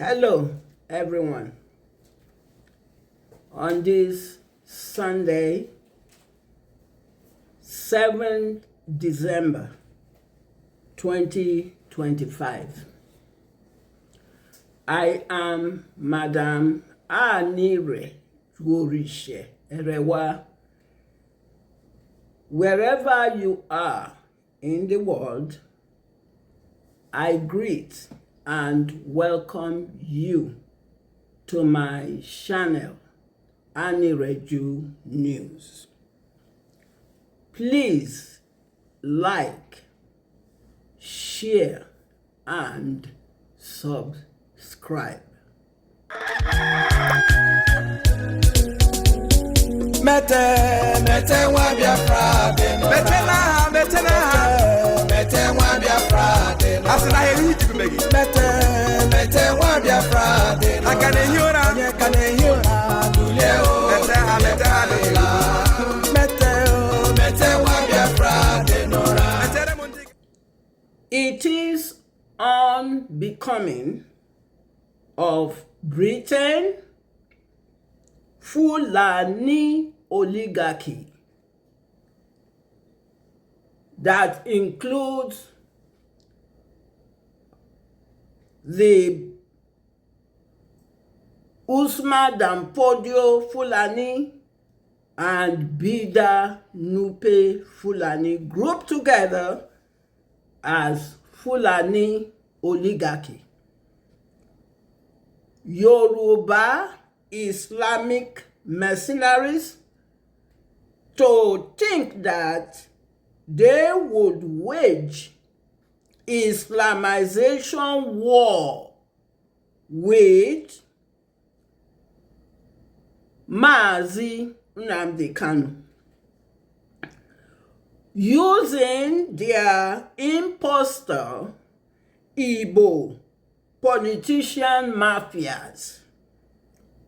Hello, everyone. On this Sunday, 7th December 2025, I am Madam Anireju Erewa. Wherever you are in the world, I greet and welcome you to my channel, Anireju News. Please like, share, and subscribe. Mete wa Biafra de no. Mete wa Biafra de no. Asina heri jibegi. Mete wa Biafra de no. Akane hiora. Dule o. Mete wa Biafra de no. It is unbecoming of Britain, Fulani oligarchy that includes the Usman Dampodio Fulani and Bida Nupe Fulani grouped together as Fulani oligarchy. Yoruba Islamic mercenaries to think that they would wage Islamization war with Mazi Nnamdi Kanu, using their imposter Igbo politician mafias,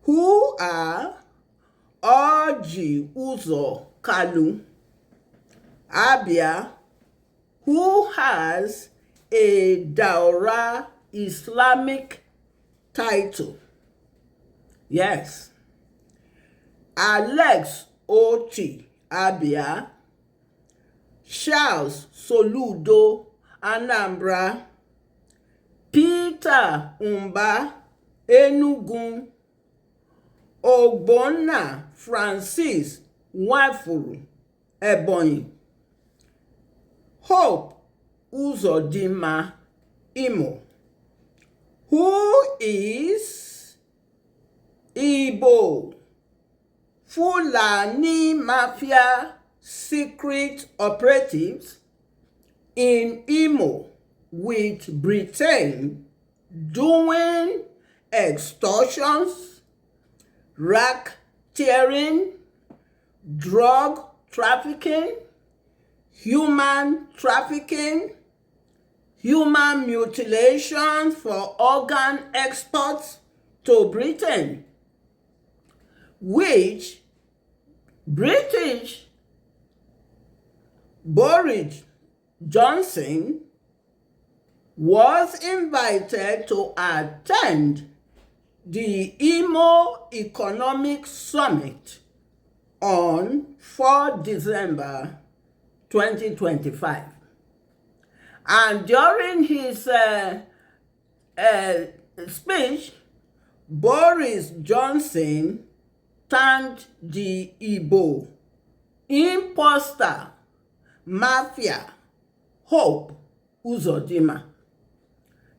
who are Orji Uzor Kalu, Abia, who has a Daura Islamic title. Yes. Alex Oti, Abia, Charles Soludo, Anambra, Peter Umba, Enugu, Ogbonna Francis Nwafuru, Ebonyi, Hope Uzodinma, Imo, who is Igbo Fulani Mafia secret operatives in Imo with Britain doing extortions, racketeering, drug trafficking, human trafficking, human mutilation for organ exports to Britain, which British Boris Johnson was invited to attend the Imo Economic Summit on 4 December 2025. And during his speech, Boris Johnson thanked the Igbo imposter mafia Hope Uzodinma.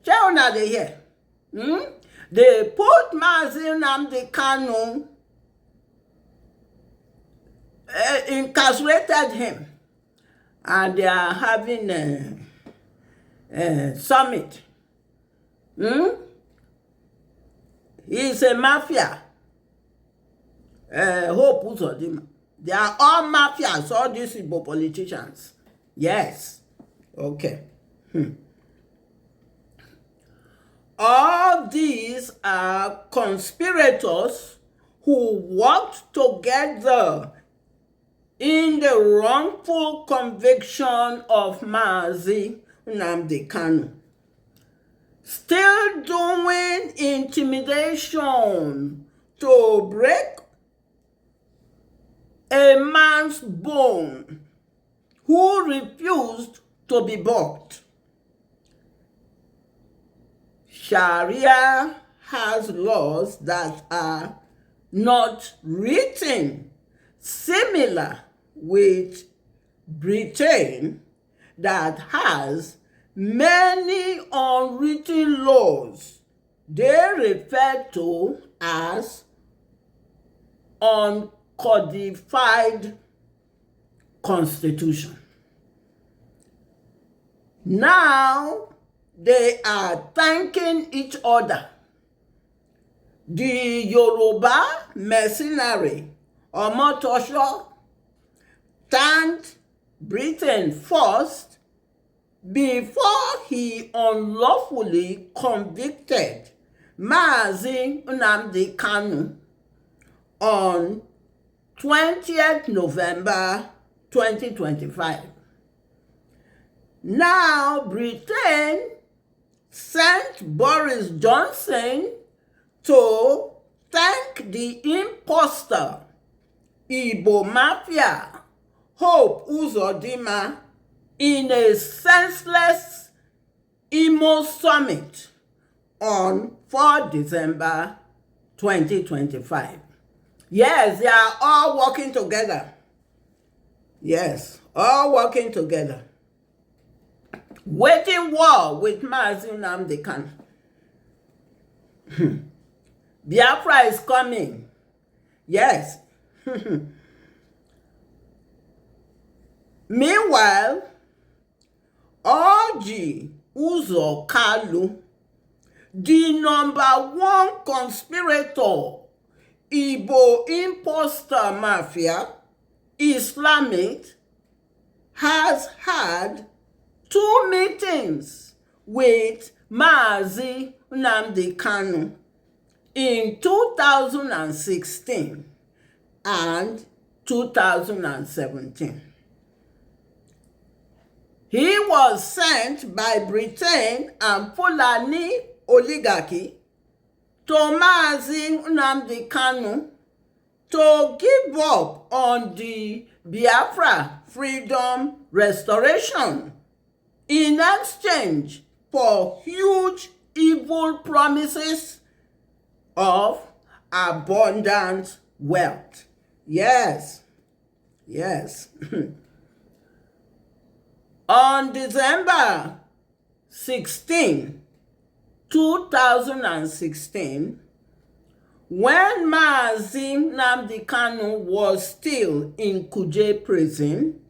Shall not they hear? They put Mazi Nnamdi Kanu, incarcerated him, and they are having a summit. He's a mafia. Hope Uzodinma. They are all mafias, all these Igbo politicians. Yes. Okay. All these are conspirators who worked together in the wrongful conviction of Mazi Nnamdi Kanu. still doing intimidation to break a man's bone who refused to be bought. Sharia has laws that are not written, similar with Britain that has many unwritten laws they refer to as uncodified constitution. Now they are thanking each other. The Yoruba mercenary Omotosho thanked Britain first before he unlawfully convicted Mazi Nnamdi Kanu on 20th November 2025. Now Britain sent Boris Johnson to thank the imposter Igbo Mafia Hope Uzodinma in a senseless Imo summit on 4 December 2025. Yes, they are all working together. Yes, all working together. Waging war with Mazi Nnamdi Kanu. Biafra is coming. Yes. Meanwhile, Orji Uzor Kalu, the #1 conspirator, Igbo imposter mafia, Islamist, has had 2 meetings with Mazi Nnamdi Kanu in 2016 and 2017. He was sent by Britain and Fulani oligarchy to Mazi Nnamdi Kanu to give up on the Biafra freedom restoration in exchange for huge evil promises of abundant wealth. Yes, yes. On December 16, 2016, when Mazi Nnamdi Kanu was still in Kuje Prison,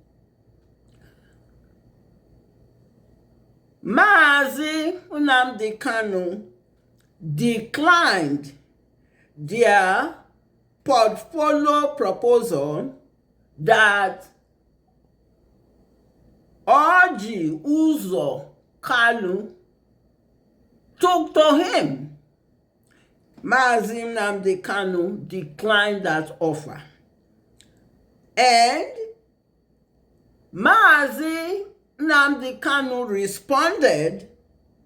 Mazi Nnamdi Kanu declined their portfolio proposal that Orji Uzor Kalu took to him. Mazi Nnamdi Kanu declined that offer. And Mazi Nnamdi Kanu responded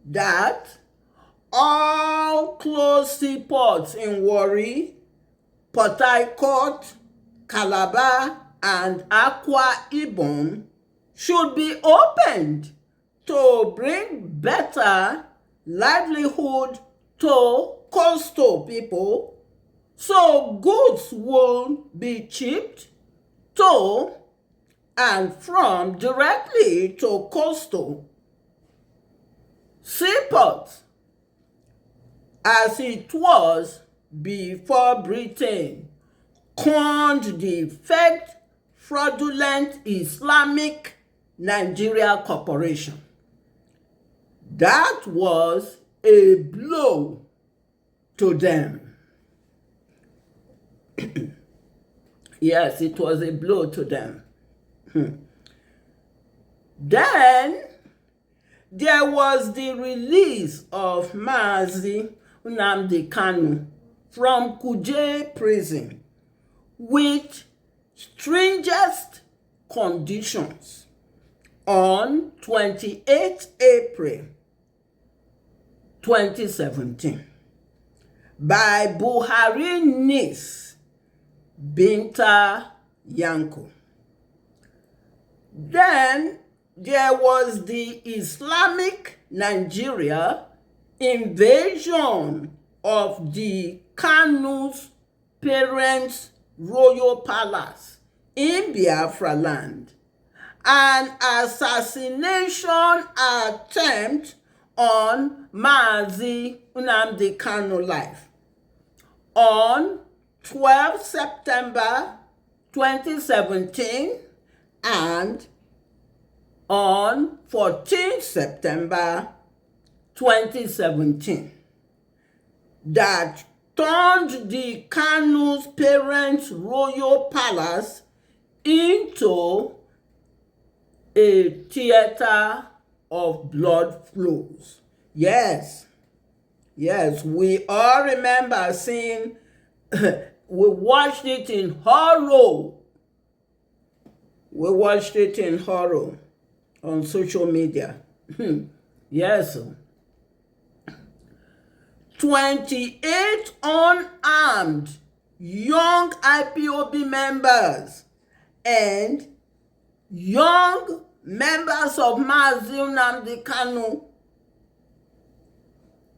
that all closed seaports in Warri, Port Harcourt, Calabar, and Akwa Ibom should be opened to bring better livelihood to coastal people, so goods will be shipped to and from directly to coastal seaports as it was before Britain cornered the fake fraudulent Islamic Nigeria Corporation. That was a blow to them. Yes, it was a blow to them. Then there was the release of Mazi Nnamdi Kanu from Kuje Prison with stringent conditions on 28 April 2017 by Buhari niece Binta Yanko. Then there was the Islamic Nigeria invasion of the Kanu's parents' royal palace in Biafra land, an assassination attempt on Mazi Nnamdi Kanu life on 12 September 2017 and on 14 September 2017 that turned the Kanu's parents' royal palace into a theater of blood flows. Yes, we all remember seeing, we watched it in horror. We watched it in horror on social media. Yes. 28 unarmed young IPOB members and young members of Mazi Nnamdi Kanu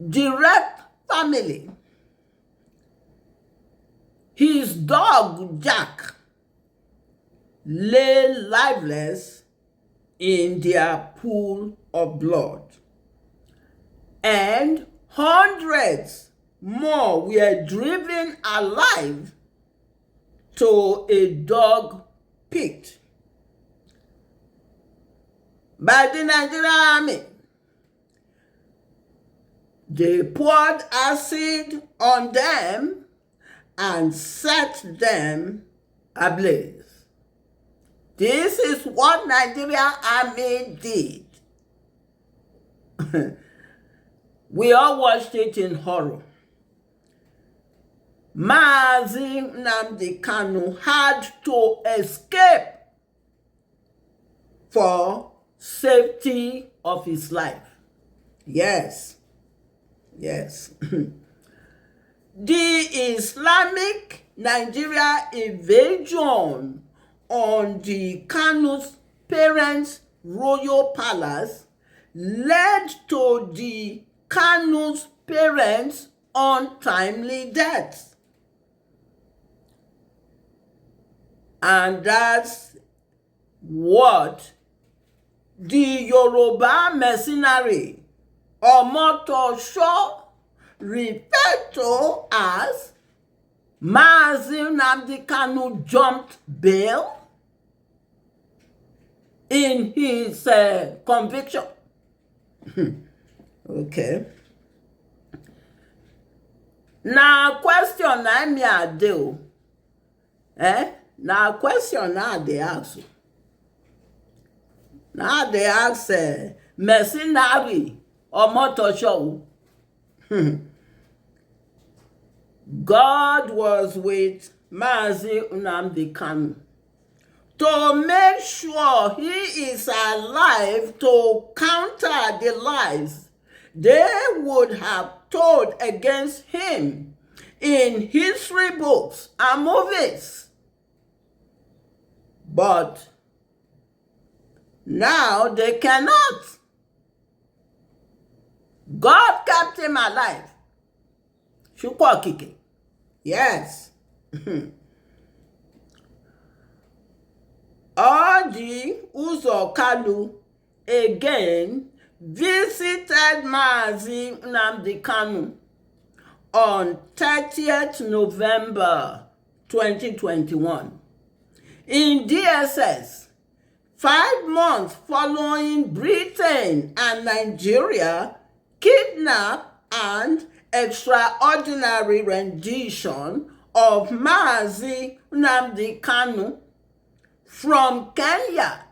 direct family, his dog Jack, lay lifeless in their pool of blood, and hundreds more were driven alive to a dog pit by the Nigerian army. They poured acid on them and set them ablaze. This is what Nigerian army did. We all watched it in horror. Mazi Nnamdi Kanu had to escape for safety of his life. Yes. The Islamic Nigeria invasion on the Kanu's parents' royal palace led to the Kanu's parents' untimely deaths. And that's what the Yoruba mercenary Omotosho referred to as Mazi Nnamdi Kanu jumped bail in his conviction. Okay. Now question I me a do. Now question now they ask. Now they ask mercenary Omotosho. God was with Mazi Nnamdi Kanu to make sure he is alive to counter the lies they would have told against him in history books and movies. But now they cannot. God kept him alive. Shukwakike. Yes. Orji Uzor Kalu again visited Mazi Nnamdi Kanu on 30th November 2021 in DSS, 5 months following Britain and Nigeria kidnap and extraordinary rendition of Mazi Nnamdi Kanu from Kenya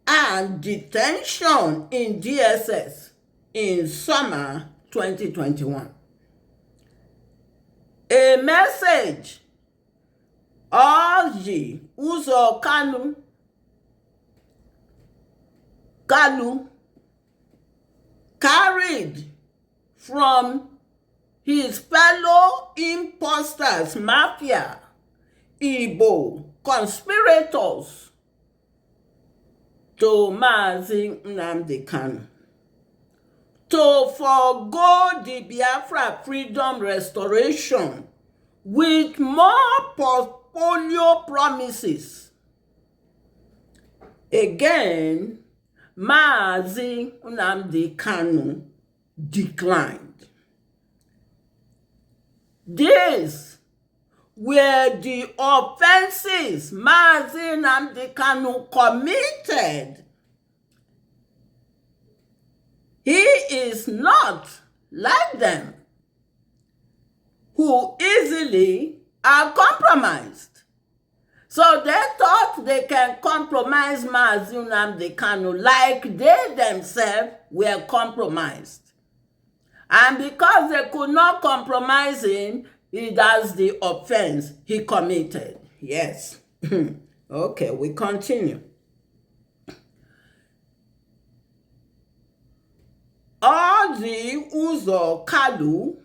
and detention in DSS in summer 2021. A message Orji Uzor Kalu carried from his fellow imposters, mafia, Igbo conspirators to Mazi Nnamdi Kanu to forego the Biafra freedom restoration with more portfolio promises. Again, Mazi Nnamdi Kanu declined. These were the offenses Mazi Nnamdi Kanu committed. He is not like them, who easily are compromised. So they thought they can compromise Mazi Nnamdi Kanu like they themselves were compromised. And because they could not compromise him, that's the offense he committed. Yes. Okay, we continue. Orji Uzor Kalu,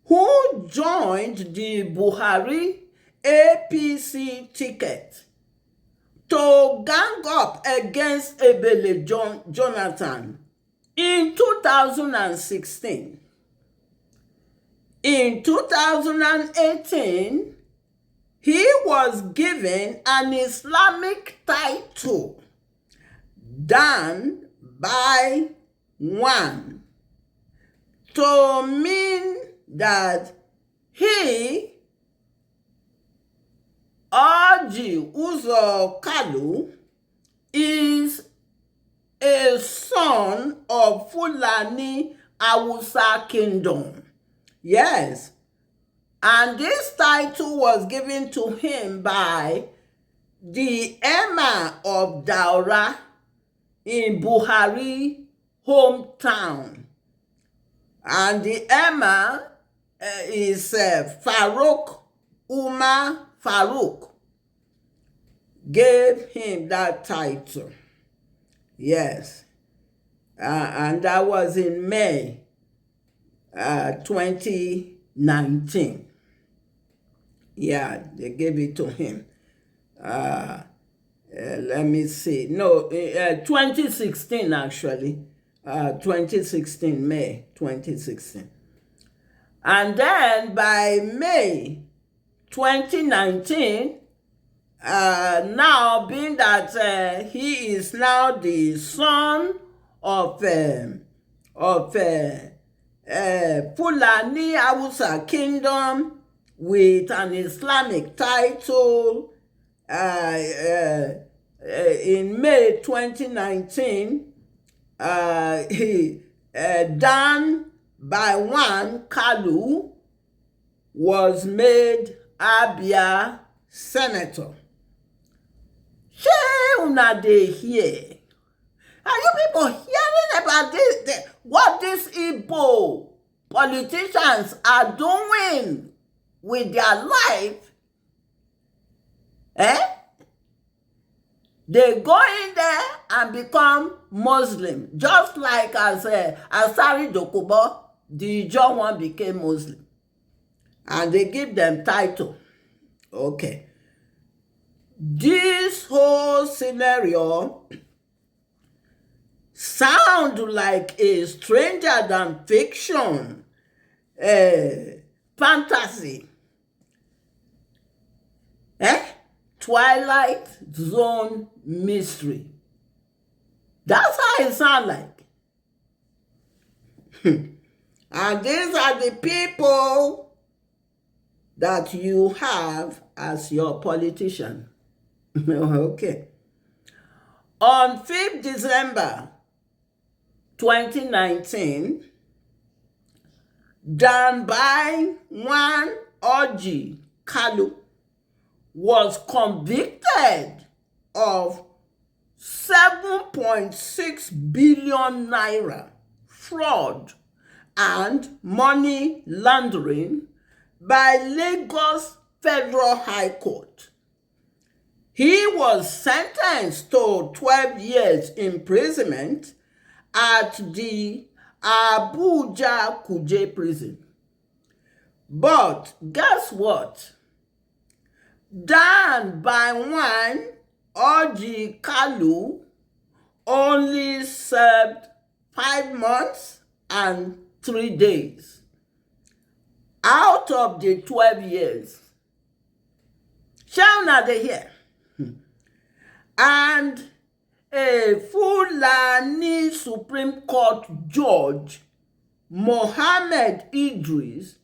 who joined the Buhari APC ticket to gang up against Ebele Jonathan in 2016. In 2018, he was given an Islamic title done by one to mean that he, Orji Uzor Kalu, is a son of Fulani Hausa Kingdom. Yes. And this title was given to him by the Emir of Daura in Buhari hometown. And the Emir is Farouk Umar Farouk. Gave him that title. Yes. And that was in May 2019. Yeah, they gave it to him. Let me see. No, 2016 actually. 2016, May 2016. And then by May 2019, now being that he is now the son of Fulani Hausa Kingdom with an Islamic title, in May 2019, he done by one Kalu was made Abia senator. Shey una dey hear? Are you people hearing about this? What these Igbo politicians are doing with their life? They go in there and become Muslim, just like as Asari Dokubo, the John one became Muslim. And they give them title. Okay. This whole scenario sound like a stranger than fiction, fantasy. Twilight Zone mystery. That's how it sounds like. And these are the people that you have as your politician. Okay. On 5th December 2019, done by one Orji Kalu, was convicted of 7.6 billion naira fraud and money laundering by Lagos Federal High Court. He was sentenced to 12 years imprisonment at the Abuja Kuje Prison. But guess what? Dan by one, Orji Kalu only served 5 months and 3 days out of the 12 years. Shall not they hear? And a Fulani Supreme Court judge, Mohammed Idris,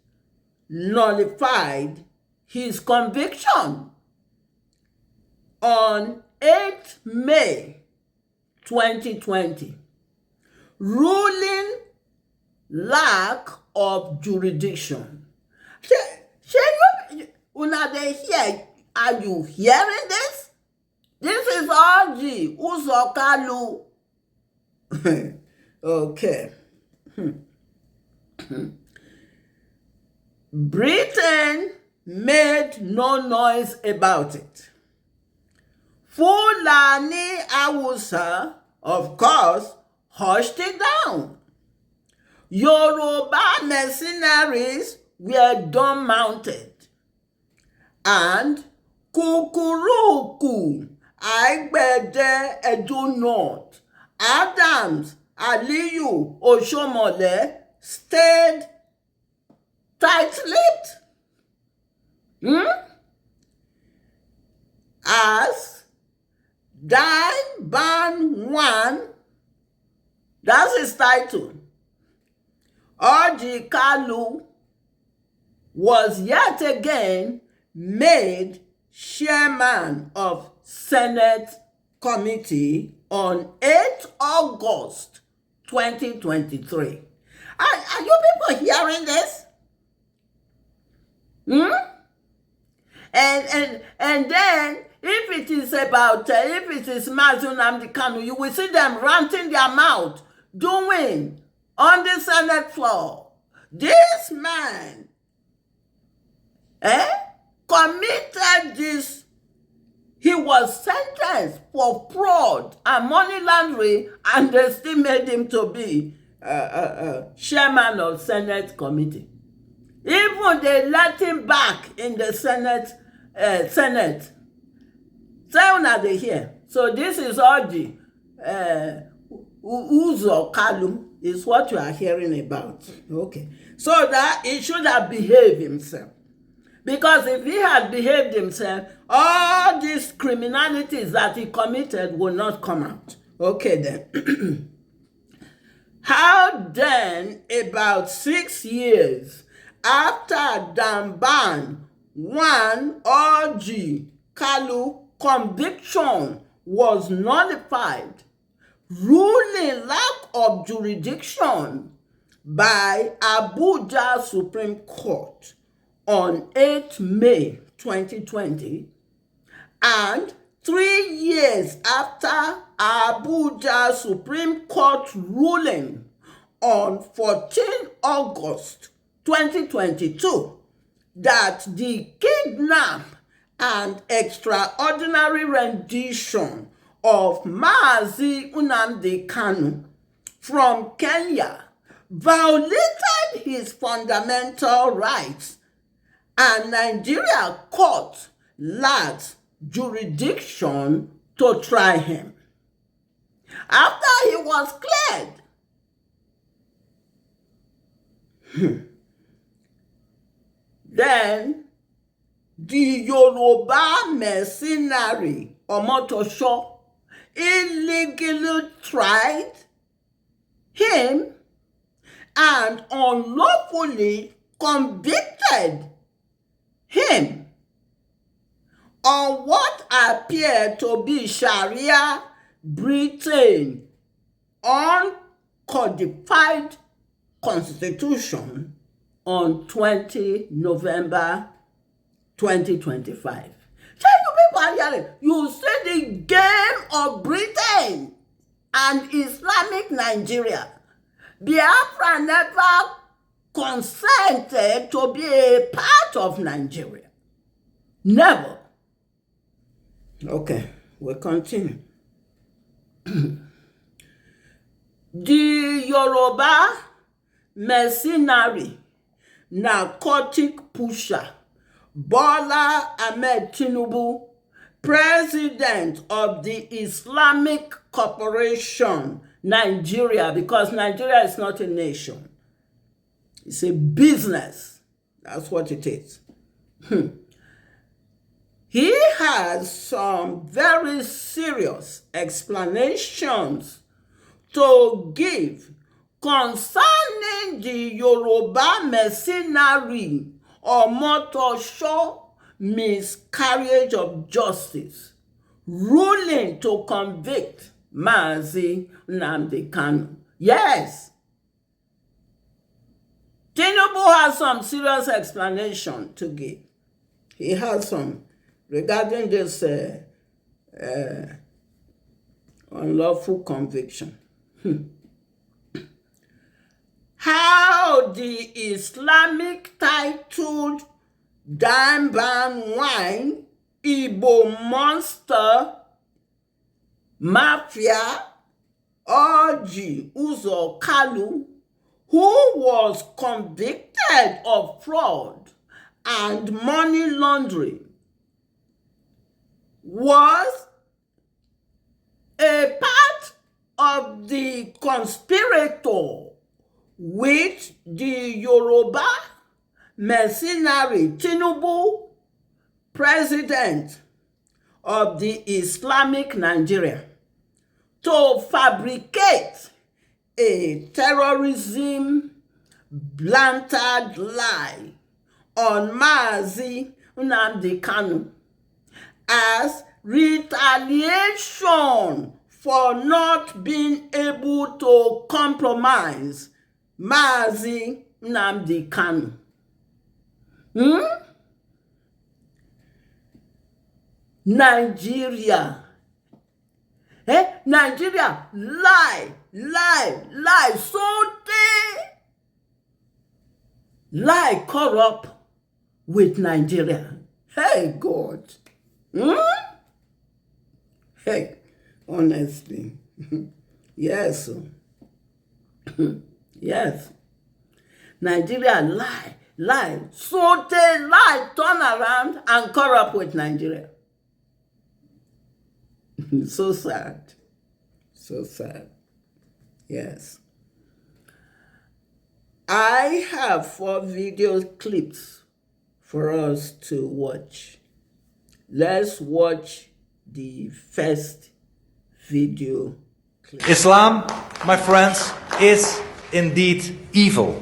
nullified his conviction on 8 May 2020, ruling lack of jurisdiction. Una dey hear? Are you hearing this? This is Orji Uzor Kalu. Okay. Britain made no noise about it. Fulani Hausa, of course, hushed it down. Yoruba mercenaries were dumbmounted. And Kukuruku, Aigbede Edo North, Adams, Aliyu, Oshomole stayed tight-lipped. As Dan Ban One, that's his title, Orji Kalu was yet again made chairman of Senate Committee on 8 August 2023. Are you people hearing this? And then if it is about if it is Mazi Nnamdi Kanu, you will see them ranting their mouth, doing on the Senate floor. This man committed this. He was sentenced for fraud and money laundering, and they still made him to be chairman of Senate Committee. Even they let him back in the Senate. So now they hear. So this is Orji Uzor Kalu is what you are hearing about. Okay. So that he should have behaved himself. Because if he had behaved himself, all these criminalities that he committed will not come out. Okay then. How then, about 6 years after Damban One Orji Kalu conviction was nullified, ruling lack of jurisdiction by Abuja Supreme Court on 8 May 2020, and 3 years after Abuja Supreme Court ruling on 14 August 2022 that the kidnap and extraordinary rendition of Mazi Nnamdi Kanu from Kenya violated his fundamental rights, and Nigeria court lacks jurisdiction to try him. After he was cleared, then the Yoruba mercenary Omotosho illegally tried him and unlawfully convicted him on what appeared to be Sharia Britain uncodified constitution on 20 November 2025. So you people are hearing, you see the game of Britain and Islamic Nigeria. Biafra never consented to be a part of Nigeria. Never. Okay, we'll continue. The Yoruba mercenary, narcotic pusher, Bola Ahmed Tinubu, president of the Islamic Corporation, Nigeria, because Nigeria is not a nation. It's a business. That's what it is. He has some very serious explanations to give concerning the Yoruba mercenary Omotosho miscarriage of justice, ruling to convict Mazi Nnamdi Kanu. Yes, Tinubu has some serious explanation to give. He has some regarding this unlawful conviction. How the Islamic titled dime ban wine Igbo monster mafia Orji Uzor Kalu, who was convicted of fraud and money laundering, was a part of the conspirator with the Yoruba mercenary Tinubu, president of the Islamic Nigeria, to fabricate a terrorism blantered lie on Mazi Nnamdi Kanu as retaliation for not being able to compromise Mazi Nnamdi Kanu. Nigeria. Nigeria, lie, so they lie corrupt with Nigeria. Hey, God. Hey, honestly. Yes. Yes. Nigeria lie. So they lie, turn around and corrupt with Nigeria. So sad. So sad. Yes. I have 4 video clips for us to watch. Let's watch the first video clip. Islam, my friends, is indeed evil.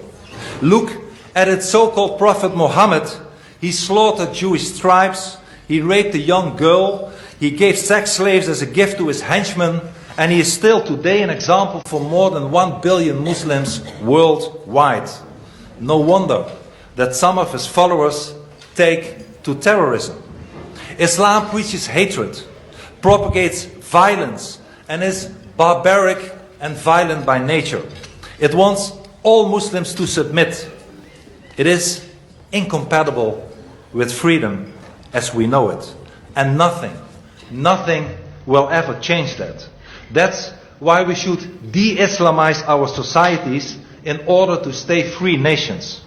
Look at its so-called prophet Muhammad. He slaughtered Jewish tribes, he raped a young girl, he gave sex slaves as a gift to his henchmen, and he is still today an example for more than 1 billion Muslims worldwide. No wonder that some of his followers take to terrorism. Islam preaches hatred, propagates violence, and is barbaric and violent by nature. It wants all Muslims to submit. It is incompatible with freedom as we know it. And nothing will ever change that. That's why we should de-Islamize our societies in order to stay free nations.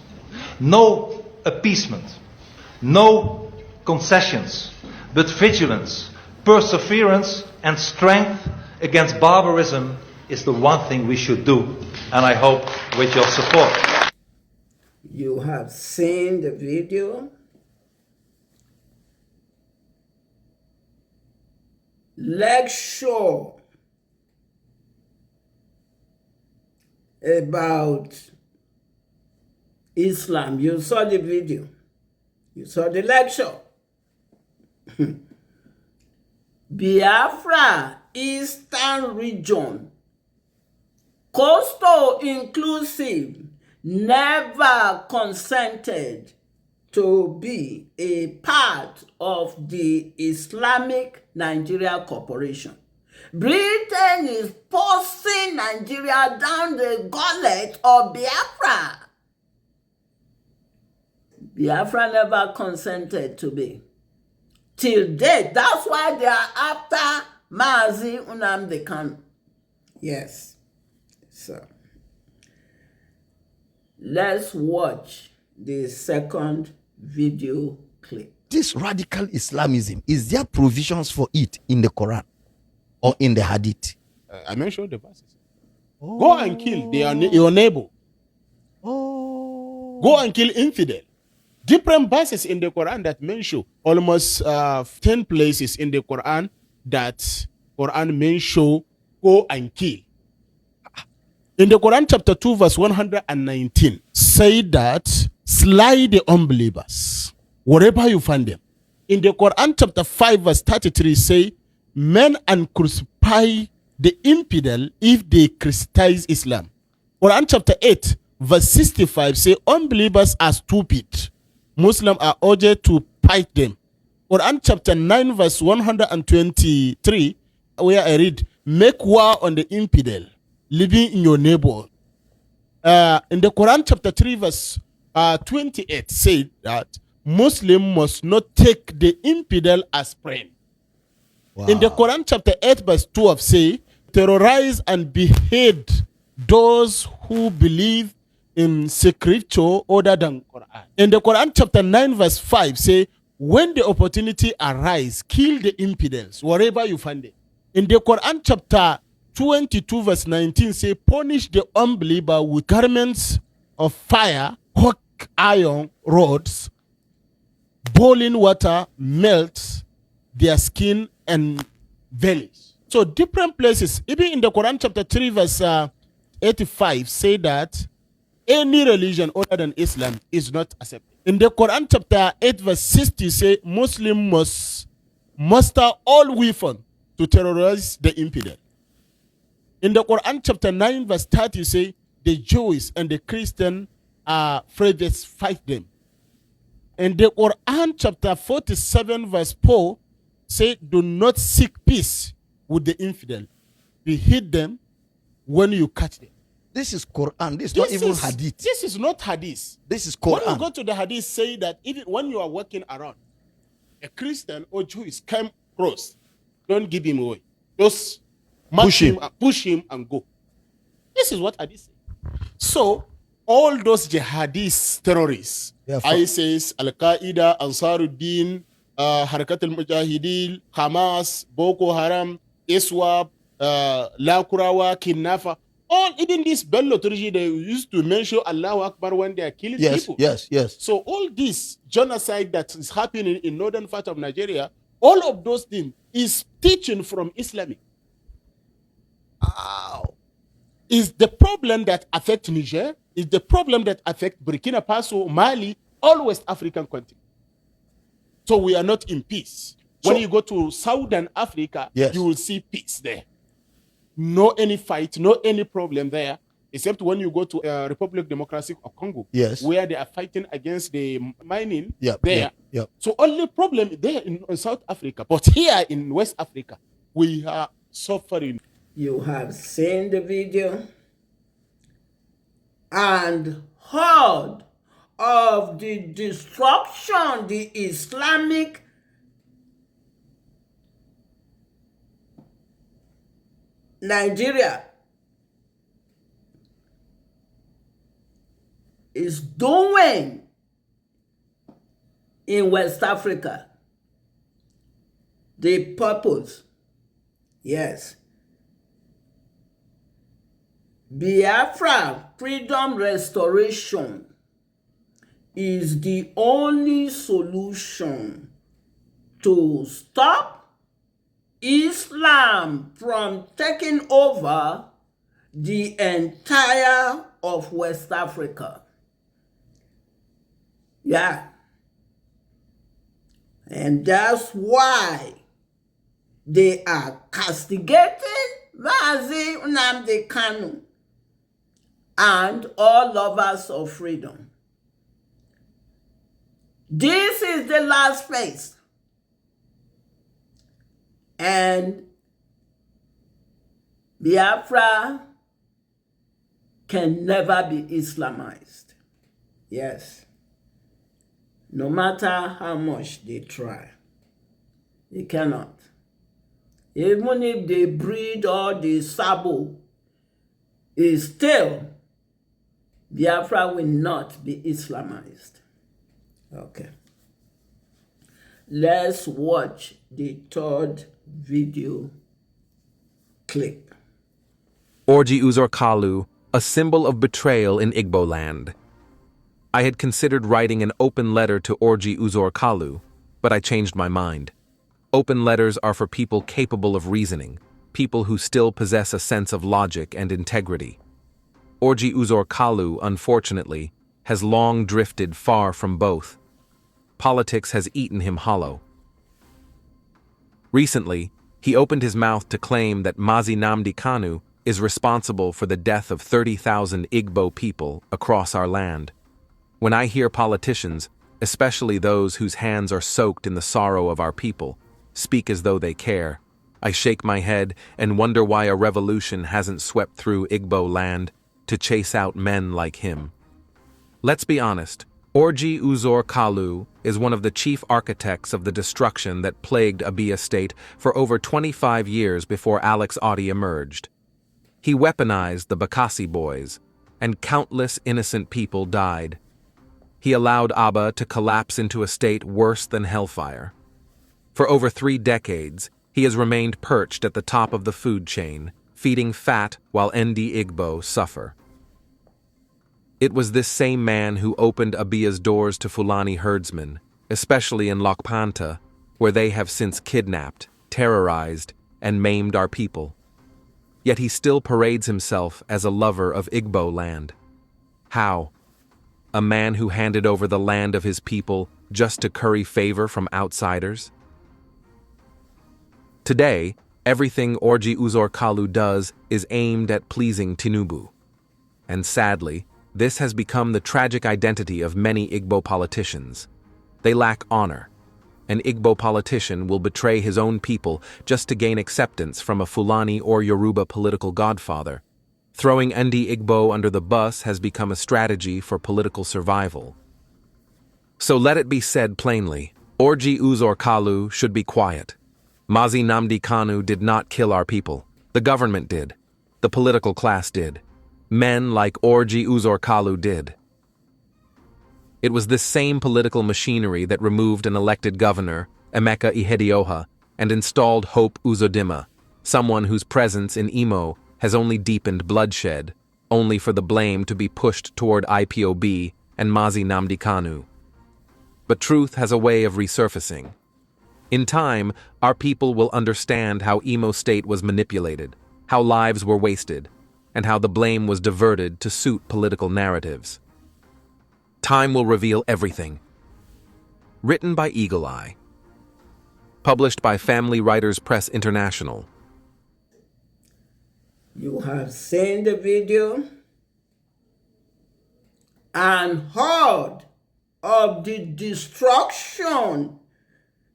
No appeasement, no concessions, but vigilance, perseverance and strength against barbarism is the one thing we should do, and I hope with your support. You have seen the video. Lecture about Islam. You saw the video. You saw the lecture. Biafra, Eastern Region, coastal inclusive, never consented to be a part of the Islamic Nigeria Corporation. Britain is forcing Nigeria down the gullet of Biafra. Biafra never consented to be. Till date, that's why they are after Mazi Nnamdi Kanu. Yes. So, Let's watch the second video clip. This radical Islamism, is there provisions for it in the Quran or in the Hadith? I mentioned the verses. Oh. Go and kill your neighbor. Oh. Go and kill infidel. Different verses in the Quran that mention almost 10 places in the Quran that Quran mention go and kill. In the Quran chapter 2 verse 119 say that slay the unbelievers wherever you find them. In the Quran chapter 5 verse 33 say men and crucify the infidel if they criticize Islam. Quran chapter 8 verse 65 say unbelievers are stupid. Muslims are urged to fight them. Quran chapter 9 verse 123 where I read, make war on the infidel living in your neighbor. In the Quran chapter 3 verse 28 say that Muslim must not take the infidel as friend. Wow. In the Quran chapter 8 verse 12 say, terrorize and behead those who believe in scripture other than Quran. In the Quran chapter 9 verse 5 say, when the opportunity arise, kill the infidels wherever you find it. In the Quran chapter 22 verse 19 say, punish the unbeliever with garments of fire, hot iron rods, boiling water melts their skin and bellies. So different places, even in the Quran chapter 3 verse 85 say that any religion other than Islam is not accepted. In the Quran chapter 8 verse 60 say Muslim must muster all weapons to terrorize the infidel. In the Quran chapter 9 verse 30 say the Jews and the Christians are afraid to fight them. In the Quran chapter 47 verse 4 say do not seek peace with the infidel. Behead them when you catch them. This is Quran. This is not even Hadith. This is not Hadith. This is Quran. When you go to the Hadith, say that even when you are walking around, a Christian or Jew is come close, don't give him away. Just push him and go. This is what Hadith says. So all those jihadist terrorists, ISIS, Al-Qaeda, Ansaruddin, Harakat al-Mujahideen, Hamas, Boko Haram, ISWAP, Lakurawa, Kidnapper, all even this Bello Turji, they used to mention Allahu Akbar when they are killing people. Yes. So all this genocide that is happening in northern part of Nigeria, all of those things is teaching from Islamic. Wow. Is the problem that affect Niger, is the problem that affect Burkina Faso, Mali, all West African countries. So we are not in peace. When you go to Southern Africa, you will see peace there. No any fight, no any problem there, except when you go to Republic Democratic of Congo, where they are fighting against the mining there. So only problem there in South Africa. But here in West Africa, we are suffering. You have seen the video and heard of the destruction the Islamic Nigeria is doing in West Africa. The purpose, yes. Biafra freedom restoration is the only solution to stop Islam from taking over the entire of West Africa. Yeah. And that's why they are castigating Mazi Nnamdi Kanu and all lovers of freedom. This is the last phase. And Biafra can never be Islamized. Yes. No matter how much they try, they cannot. Even if they breed all the Sabo, is still Biafra will not be Islamized. Okay. Let's watch the third video clip. Orji Uzor Kalu, a symbol of betrayal in Igbo land. I had considered writing an open letter to Orji Uzor Kalu, but I changed my mind. Open letters are for people capable of reasoning, people who still possess a sense of logic and integrity. Orji Uzor Kalu, unfortunately, has long drifted far from both. Politics has eaten him hollow. Recently, he opened his mouth to claim that Mazi Nnamdi Kanu is responsible for the death of 30,000 Igbo people across our land. When I hear politicians, especially those whose hands are soaked in the sorrow of our people, speak as though they care, I shake my head and wonder why a revolution hasn't swept through Igbo land to chase out men like him. Let's be honest, Orji Uzor Kalu is one of the chief architects of the destruction that plagued Abia State for over 25 years before Alex Otti emerged. He weaponized the Bakassi boys, and countless innocent people died. He allowed Aba to collapse into a state worse than hellfire. For over 3 decades, he has remained perched at the top of the food chain, feeding fat while Ndi Igbo suffer. It was this same man who opened Abia's doors to Fulani herdsmen, especially in Lokpanta, where they have since kidnapped, terrorized, and maimed our people. Yet he still parades himself as a lover of Igbo land. How? A man who handed over the land of his people just to curry favor from outsiders? Today, everything Orji Uzor Kalu does is aimed at pleasing Tinubu. And sadly, this has become the tragic identity of many Igbo politicians. They lack honor. An Igbo politician will betray his own people just to gain acceptance from a Fulani or Yoruba political godfather. Throwing Ndi Igbo under the bus has become a strategy for political survival. So let it be said plainly, Orji Uzor Kalu should be quiet. Mazi Nnamdi Kanu did not kill our people. The government did. The political class did. Men like Orji Uzor Kalu did. It was this same political machinery that removed an elected governor, Emeka Ihedioha, and installed Hope Uzodimma, someone whose presence in Imo has only deepened bloodshed, only for the blame to be pushed toward IPOB and Mazi Nnamdi Kanu. But truth has a way of resurfacing. In time, our people will understand how Imo State was manipulated, how lives were wasted, and how the blame was diverted to suit political narratives. Time will reveal everything. Written by Eagle Eye. Published by Family Writers Press International. You have seen the video and heard of the destruction,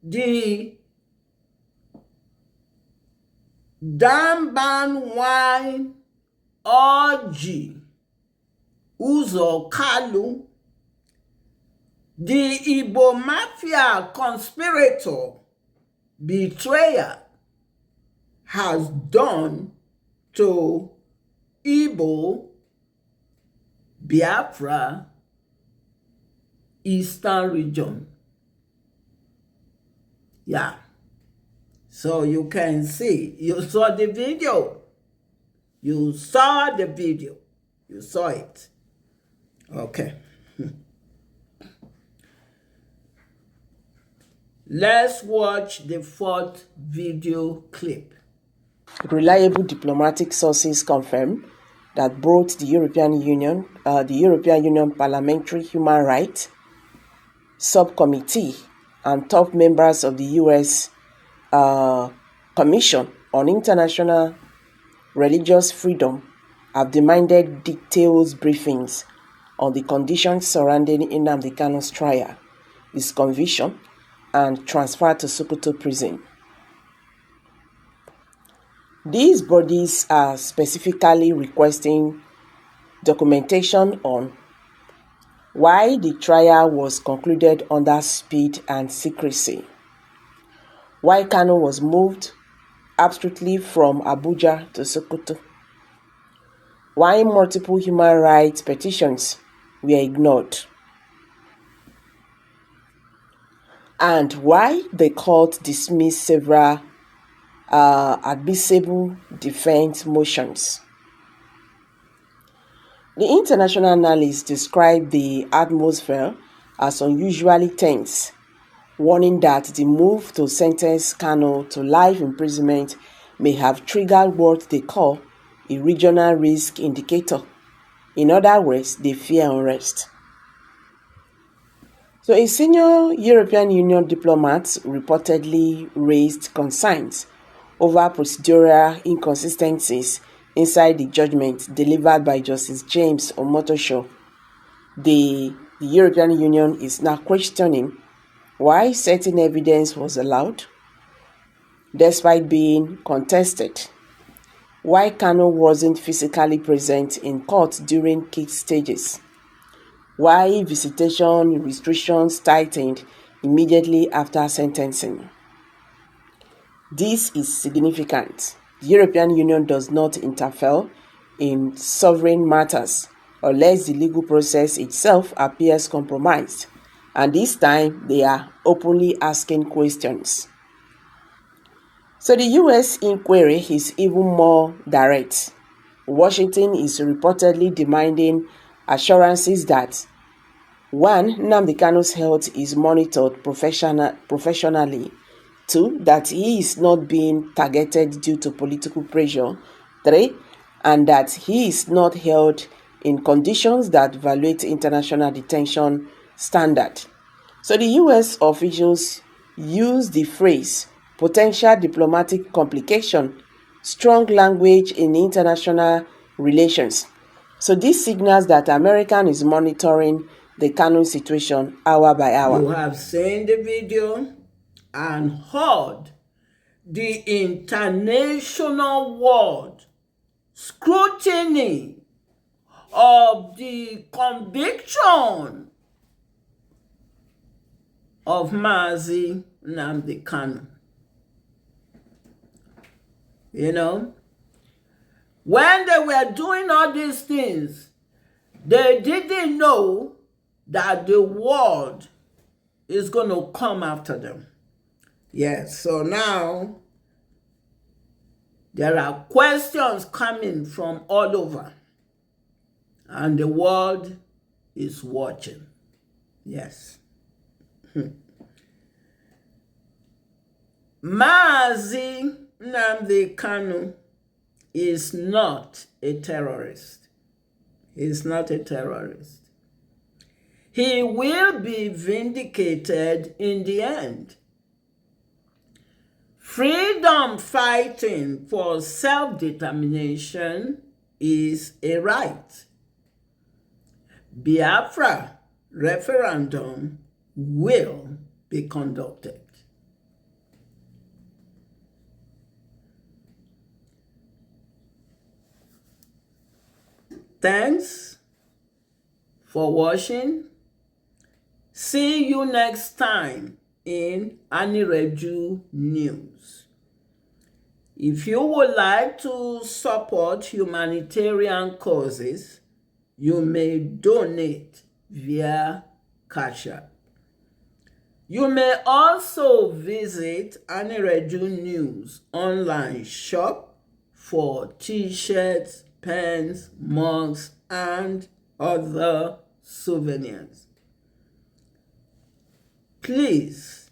the Damban wine Orji Uzor Kalu, the Igbo Mafia conspirator, betrayer, has done to Igbo, Biafra, Eastern region. Yeah. So you can see, you saw the video. You saw the video. You saw it. Okay. Let's watch the fourth video clip. Reliable diplomatic sources confirm that both the European Union Parliamentary Human Rights Subcommittee and top members of the U.S. Commission on International Religious Freedom have demanded detailed briefings on the conditions surrounding Nnamdi Kanu's trial, his conviction, and transfer to Sokoto prison. These bodies are specifically requesting documentation on why the trial was concluded under speed and secrecy, why Kanu was moved absolutely from Abuja to Sokoto, why multiple human rights petitions were ignored, and why the court dismissed several admissible defense motions. The international analysts described the atmosphere as unusually tense, warning that the move to sentence Kanu to life imprisonment may have triggered what they call a regional risk indicator. In other words, they fear unrest. So a senior European Union diplomat reportedly raised concerns over procedural inconsistencies inside the judgment delivered by Justice James Omotosho. The European Union is now questioning why certain evidence was allowed, despite being contested, why Kanu wasn't physically present in court during key stages, why visitation restrictions tightened immediately after sentencing. This is significant. The European Union does not interfere in sovereign matters unless the legal process itself appears compromised, and this time they are openly asking questions. So the US inquiry is even more direct. Washington is reportedly demanding assurances that 1. Nnamdi Kanu's health is monitored professionally. 2. That he is not being targeted due to political pressure. 3. And that he is not held in conditions that violate international detention standard. So the US officials use the phrase potential diplomatic complication, strong language in international relations. So this signals that America is monitoring the Kanu situation hour by hour. You have seen the video and heard the international world scrutiny of the conviction of Mazi Nnamdi Kanu. You know, when they were doing all these things, they didn't know that the world is going to come after them. Yes, so now there are questions coming from all over, and the world is watching. Yes. Mazi Nnamdi Kanu is not a terrorist. He's not a terrorist. He will be vindicated in the end. Freedom fighting for self-determination is a right. Biafra referendum will be conducted. Thanks for watching. See you next time in Anireju News. If you would like to support humanitarian causes, you may donate via Cash App. You may also visit Anireju News online shop for t-shirts, pens, mugs, and other souvenirs. Please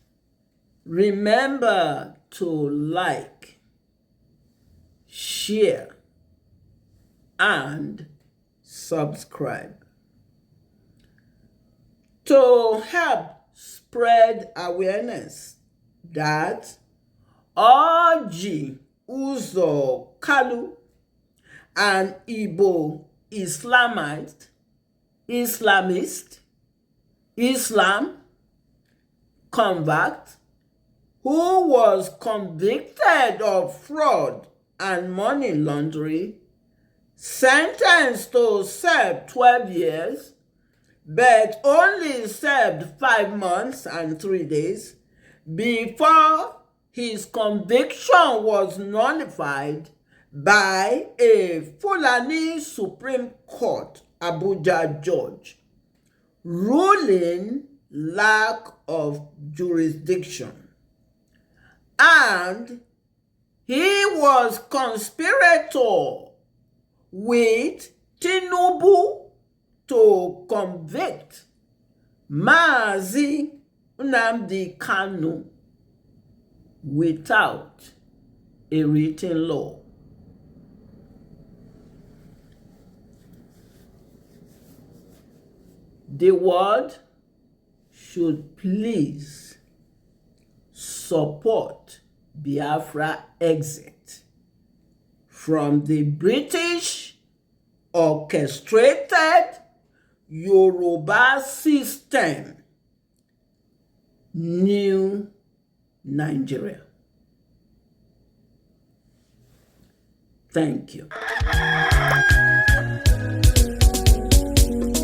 remember to like, share, and subscribe. To help spread awareness that Orji Uzor Kalu, an Igbo Islamist, Islam convict, who was convicted of fraud and money laundering, sentenced to serve 12 years, but only served 5 months and 3 days before his conviction was nullified by a Fulani Supreme Court Abuja judge, ruling lack of jurisdiction. And he was conspirator with Tinubu to convict Mazi Nnamdi Kanu without a written law. The world should please support Biafra exit from the British orchestrated Yoruba system, New Nigeria. Thank you.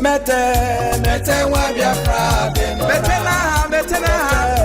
Mete, mete wa Biafra, mete na,